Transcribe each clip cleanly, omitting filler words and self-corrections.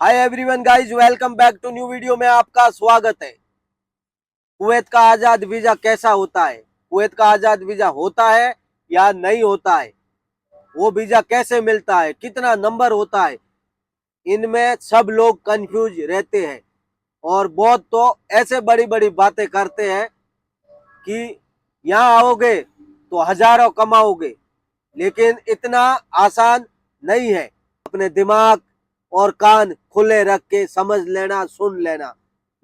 Hi everyone guys, welcome back to new video में आपका स्वागत है। कुवैत का आजाद वीजा कैसा होता है, कुवैत का आजाद वीजा होता है या नहीं होता है, वो वीजा कैसे मिलता है, कितना नंबर होता है, इनमें सब लोग कंफ्यूज रहते हैं। और बहुत तो ऐसे बड़ी बड़ी बातें करते हैं कि यहाँ आओगे तो हजारों कमाओगे, लेकिन इतना आसान नहीं है। अपने दिमाग और कान खुले रख के समझ लेना, सुन लेना,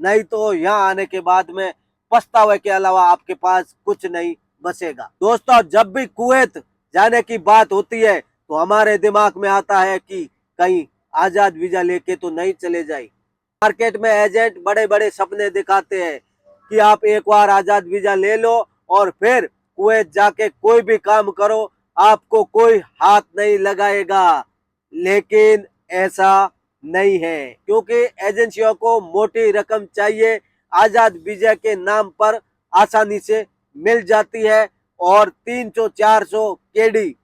नहीं तो यहाँ आने के बाद में पछतावे के अलावा आपके पास कुछ नहीं बचेगा। दोस्तों, जब भी कुवैत जाने की बात होती है तो हमारे दिमाग में आता है कि कहीं आजाद वीजा लेके तो नहीं चले जाए। मार्केट में एजेंट बड़े बड़े सपने दिखाते हैं कि आप एक बार आजाद वीजा ले लो और फिर कुवैत जाके कोई भी काम करो, आपको कोई हाथ नहीं लगाएगा। लेकिन ऐसा नहीं है, क्योंकि एजेंसियों को मोटी रकम चाहिए। आजाद वीजा के नाम पर आसानी से मिल जाती है और 300-400 केडी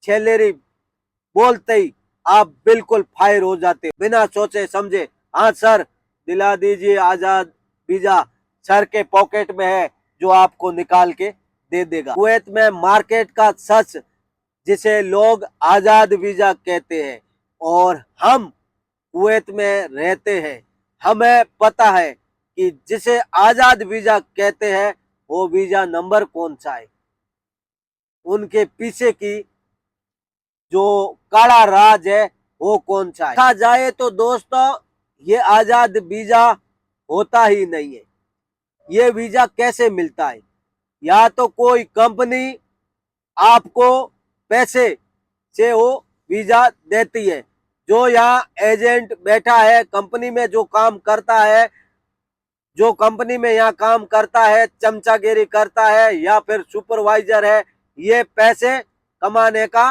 सैलरी बोलते ही आप बिल्कुल फायर हो जाते हो, बिना सोचे समझे। हाँ सर, दिला दीजिए आजाद वीजा, सर के पॉकेट में है जो आपको निकाल के दे देगा। कुवैत में मार्केट का सच जिसे लोग आजाद वीजा कहते हैं, और हम कुवैत में रहते हैं, हमें पता है कि जिसे आजाद वीजा कहते हैं वो वीजा नंबर कौन सा है, उनके पीछे की जो काला राज है वो कौन सा है। देखा जाए तो दोस्तों, ये आजाद वीजा होता ही नहीं है। ये वीजा कैसे मिलता है? या तो कोई कंपनी आपको पैसे से वो वीजा देती है। जो यहाँ एजेंट बैठा है कंपनी में, जो काम करता है, जो कंपनी में यहाँ काम करता है, चमचागिरी करता है या फिर सुपरवाइजर है, ये पैसे कमाने का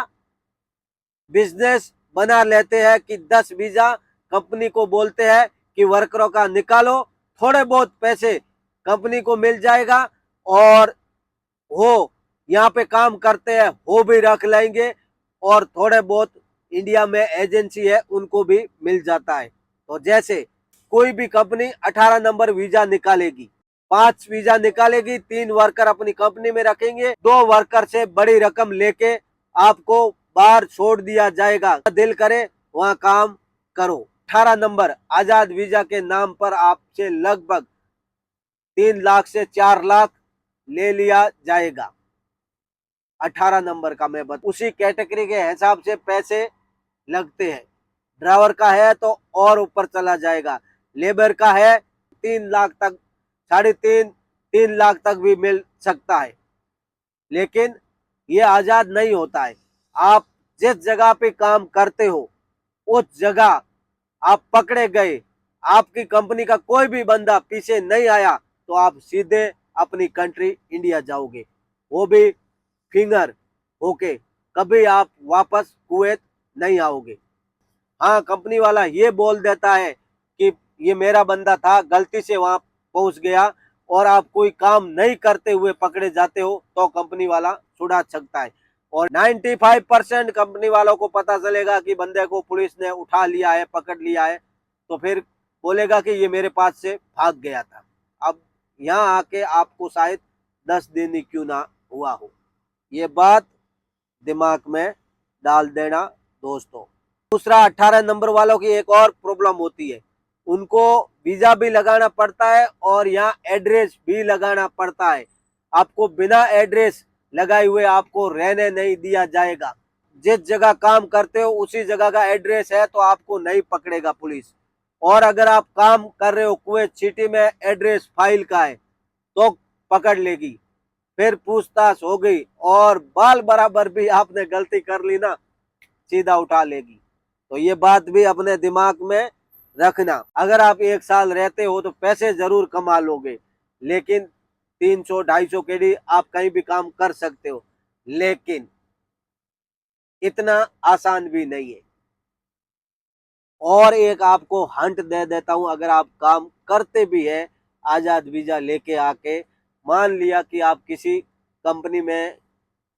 बिजनेस बना लेते हैं कि 10 वीजा कंपनी को बोलते हैं कि वर्करों का निकालो, थोड़े बहुत पैसे कंपनी को मिल जाएगा और वो यहाँ पे काम करते हैं वो भी रख लेंगे, और थोड़े बहुत इंडिया में एजेंसी है उनको भी मिल जाता है। तो जैसे कोई भी कंपनी 18 नंबर वीजा निकालेगी, 5 वीजा निकालेगी, 3 वर्कर अपनी कंपनी में रखेंगे, 2 वर्कर से बड़ी रकम लेके आपको बाहर छोड़ दिया जाएगा। दिल करे वहां काम करो। 18 नंबर आजाद वीजा के नाम पर आपसे लगभग 3 लाख से 4 लाख ले लिया जाएगा। 18 नंबर का मैं बता, उसी कैटेगरी के हिसाब से पैसे लगते हैं। ड्राइवर का है तो और ऊपर चला जाएगा, लेबर का है 3 लाख तक, 3.5-3 लाख तक भी मिल सकता है। लेकिन ये आजाद नहीं होता है। आप जिस जगह पे काम करते हो उस जगह आप पकड़े गए, आपकी कंपनी का कोई भी बंदा पीछे नहीं आया तो आप सीधे अपनी कंट्री इंडिया जाओगे, वो भी फिंगर होके। कभी आप वापस कुवैत नहीं आओगे। हाँ, कंपनी वाला ये बोल देता है कि ये मेरा बंदा था, गलती से वहां पहुंच गया, और आप कोई काम नहीं करते हुए पकड़े जाते हो तो कंपनी वाला छुड़ा सकता है। और 95% कंपनी वालों को पता चलेगा कि बंदे को पुलिस ने उठा लिया है, पकड़ लिया है, तो फिर बोलेगा कि ये मेरे पास से भाग गया था। अब यहाँ आके आपको शायद 10 दिन ही क्यों ना हुआ हो। ये बात दिमाग में डाल देना दोस्तों। दूसरा, 18 नंबर वालों की एक और प्रॉब्लम होती है, उनको वीजा भी लगाना पड़ता है और यहाँ एड्रेस भी लगाना पड़ता है। आपको बिना एड्रेस लगाए हुए आपको रहने नहीं दिया जाएगा। जिस जगह काम करते हो उसी जगह का एड्रेस है तो आपको नहीं पकड़ेगा पुलिस। और अगर आप काम कर रहे हो कुवैत सिटी में, एड्रेस फाइल का है तो पकड़ लेगी, फिर पूछताछ हो गई, और बाल बराबर भी आपने गलती कर ली ना, सीधा उठा लेगी। तो ये बात भी अपने दिमाग में रखना। अगर आप 1 साल रहते हो तो पैसे जरूर कमा लोगे, लेकिन 300-250 केडी आप कहीं भी काम कर सकते हो, लेकिन इतना आसान भी नहीं है। और एक आपको हंट दे देता हूं, अगर आप काम करते भी है आजाद वीजा लेके आके, मान लिया कि आप किसी कंपनी में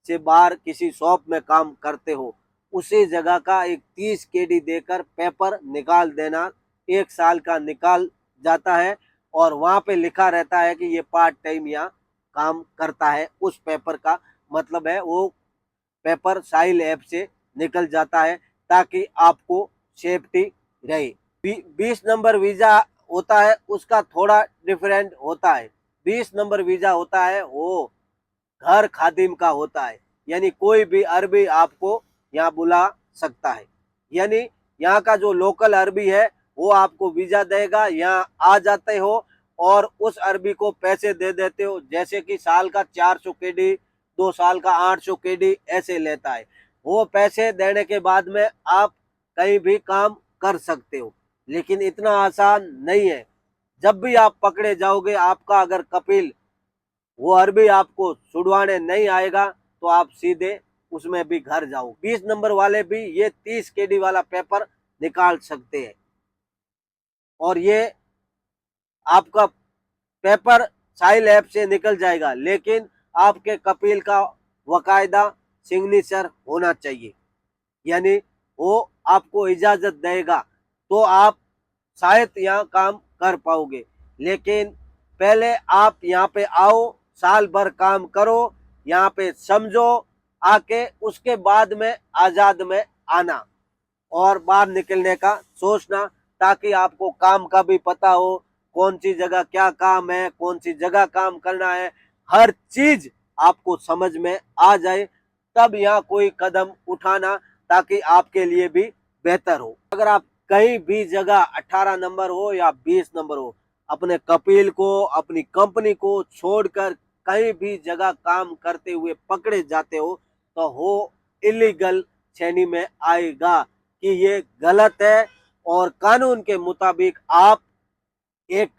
से बाहर किसी शॉप में काम करते हो, उसी जगह का एक 30 केडी देकर पेपर निकाल देना 1 साल का निकाल जाता है और वहां पे लिखा रहता है कि ये पार्ट टाइम यहाँ काम करता है। उस पेपर का मतलब है वो पेपर साइल ऐप से निकल जाता है ताकि आपको सेफ्टी रहे। 20 नंबर वीजा होता है उसका थोड़ा डिफरेंट होता है। 20 नंबर वीजा होता है वो घर खादिम का होता है, यानी कोई भी अरबी आपको यहाँ बुला सकता है। यानी यहाँ का जो लोकल अरबी है वो आपको वीजा देगा, यहाँ आ जाते हो और उस अरबी को पैसे दे देते हो, जैसे कि साल का 400 केडी, 2 साल का 800 केडी ऐसे लेता है। वो पैसे देने के बाद में आप कहीं भी काम कर सकते हो, लेकिन इतना आसान नहीं है। जब भी आप पकड़े जाओगे, आपका अगर कपिल वो अरबी आपको छुड़वाने नहीं आएगा तो आप सीधे उसमें भी घर जाओ। 20 नंबर वाले भी ये 30 केडी वाला पेपर निकाल सकते हैं और ये आपका पेपर साइल ऐप से निकल जाएगा, लेकिन आपके कपिल का वकायदा सिग्नेचर होना चाहिए, यानी वो आपको इजाजत देगा तो आप शायद यहाँ काम कर पाओगे। लेकिन पहले आप यहाँ पे आओ, साल भर काम करो, यहाँ पे समझो आके, उसके बाद में आजाद में आना और बाहर निकलने का सोचना, ताकि आपको काम का भी पता हो, कौन सी जगह क्या काम है, कौन सी जगह काम करना है, हर चीज आपको समझ में आ जाए, तब यहाँ कोई कदम उठाना ताकि आपके लिए भी बेहतर हो। अगर आप कहीं भी जगह 18 नंबर हो या 20 नंबर हो, अपने कपिल को, अपनी कंपनी को छोड़कर कहीं भी जगह काम करते हुए पकड़े जाते हो तो वो इलीगल श्रेणी में आएगा कि ये गलत है और कानून के मुताबिक आप एक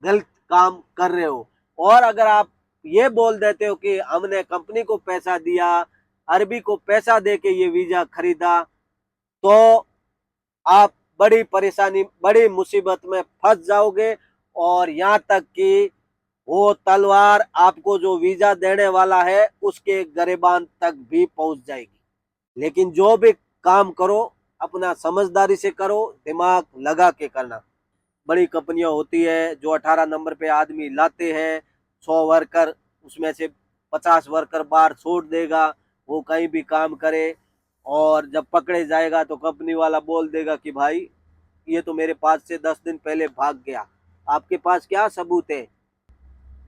गलत काम कर रहे हो। और अगर आप ये बोल देते हो कि हमने कंपनी को पैसा दिया, अरबी को पैसा दे के ये वीजा खरीदा, तो आप बड़ी परेशानी, बड़ी मुसीबत में फंस जाओगे और यहाँ तक कि वो तलवार आपको जो वीजा देने वाला है उसके गरेबान तक भी पहुंच जाएगी। लेकिन जो भी काम करो अपना समझदारी से करो, दिमाग लगा के करना। बड़ी कंपनियां होती है जो 18 नंबर पे आदमी लाते हैं, 100 वर्कर, उसमें से 50 वर्कर बाहर छोड़ देगा, वो कहीं भी काम करे और जब पकड़े जाएगा तो कंपनी वाला बोल देगा कि भाई ये तो मेरे पास से 10 दिन पहले भाग गया। आपके पास क्या सबूत है?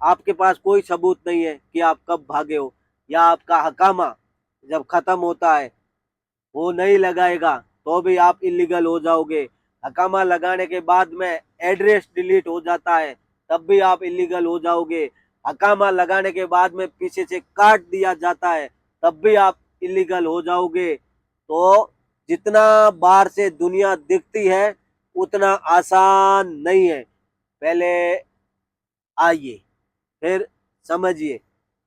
आपके पास कोई सबूत नहीं है कि आप कब भागे हो। या आपका हकामा जब खत्म होता है वो नहीं लगाएगा तो भी आप इलीगल हो जाओगे। हकामा लगाने के बाद में एड्रेस डिलीट हो जाता है तब भी आप इलीगल हो जाओगे। हकामा लगाने के बाद में पीछे से काट दिया जाता है तब भी आप इलीगल हो जाओगे। तो जितना बाहर से दुनिया दिखती है उतना आसान नहीं है। पहले आइए, फिर समझिए,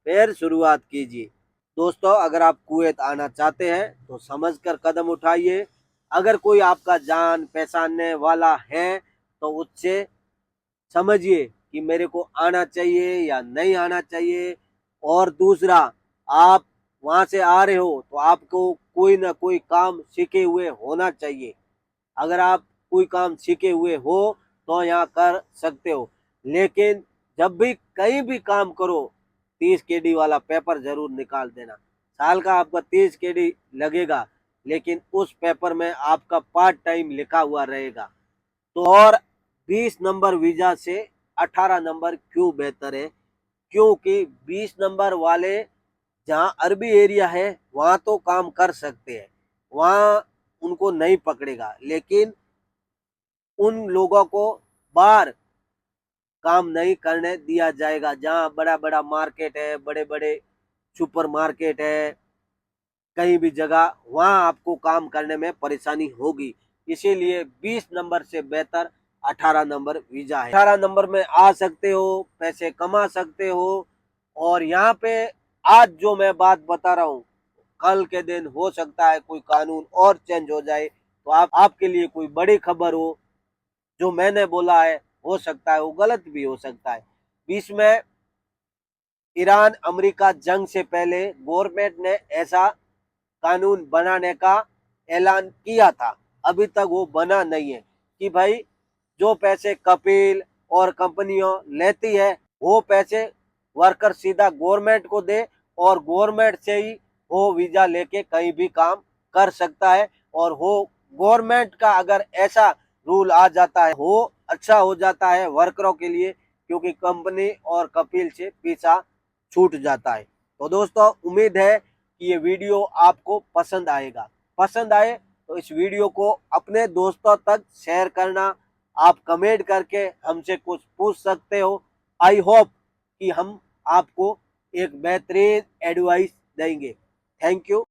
फिर शुरुआत कीजिए। दोस्तों, अगर आप कुवैत आना चाहते हैं तो समझकर कदम उठाइए। अगर कोई आपका जान पहचानने वाला है तो उससे समझिए कि मेरे को आना चाहिए या नहीं आना चाहिए। और दूसरा, आप वहां से आ रहे हो तो आपको कोई ना कोई काम सीखे हुए होना चाहिए। अगर आप कोई काम सीखे हुए हो तो यहाँ कर सकते हो, लेकिन जब भी कहीं भी काम करो 30 केडी वाला पेपर जरूर निकाल देना। साल का आपका 30 केडी लगेगा, लेकिन उस पेपर में आपका पार्ट टाइम लिखा हुआ रहेगा। तो और 20 नंबर वीजा से 18 नंबर क्यों बेहतर है? क्योंकि 20 नंबर वाले जहाँ अरबी एरिया है वहाँ तो काम कर सकते हैं, वहाँ उनको नहीं पकड़ेगा, लेकिन उन लोगों को बाहर काम नहीं करने दिया जाएगा। जहाँ बड़ा बड़ा मार्केट है, बड़े बड़े सुपर मार्केट है, कहीं भी जगह, वहाँ आपको काम करने में परेशानी होगी। इसीलिए 20 नंबर से बेहतर 18 नंबर वीजा है। 18 नंबर में आ सकते हो, पैसे कमा सकते हो। और यहाँ पे आज जो मैं बात बता रहा हूँ, कल के दिन हो सकता है कोई कानून और चेंज हो जाए तो आपके लिए कोई बड़ी खबर हो। जो मैंने बोला है हो सकता है वो गलत भी हो सकता है। बीच में ईरान अमेरिका जंग से पहले गवर्नमेंट ने ऐसा कानून बनाने का ऐलान किया था, अभी तक वो बना नहीं है कि भाई जो पैसे कपिल और कंपनियों लेती है वो पैसे वर्कर सीधा गवर्नमेंट को दे और गवर्नमेंट से ही वो वीजा लेके कहीं भी काम कर सकता है। और वो गवर्नमेंट का अगर ऐसा रूल आ जाता है वो अच्छा हो जाता है वर्करों के लिए, क्योंकि कंपनी और कपिल से पीछा छूट जाता है। तो दोस्तों उम्मीद है कि ये वीडियो आपको पसंद आएगा। पसंद आए तो इस वीडियो को अपने दोस्तों तक शेयर करना। आप कमेंट करके हमसे कुछ पूछ सकते हो। आई होप कि हम आपको एक बेहतरीन एडवाइस देंगे। Thank you.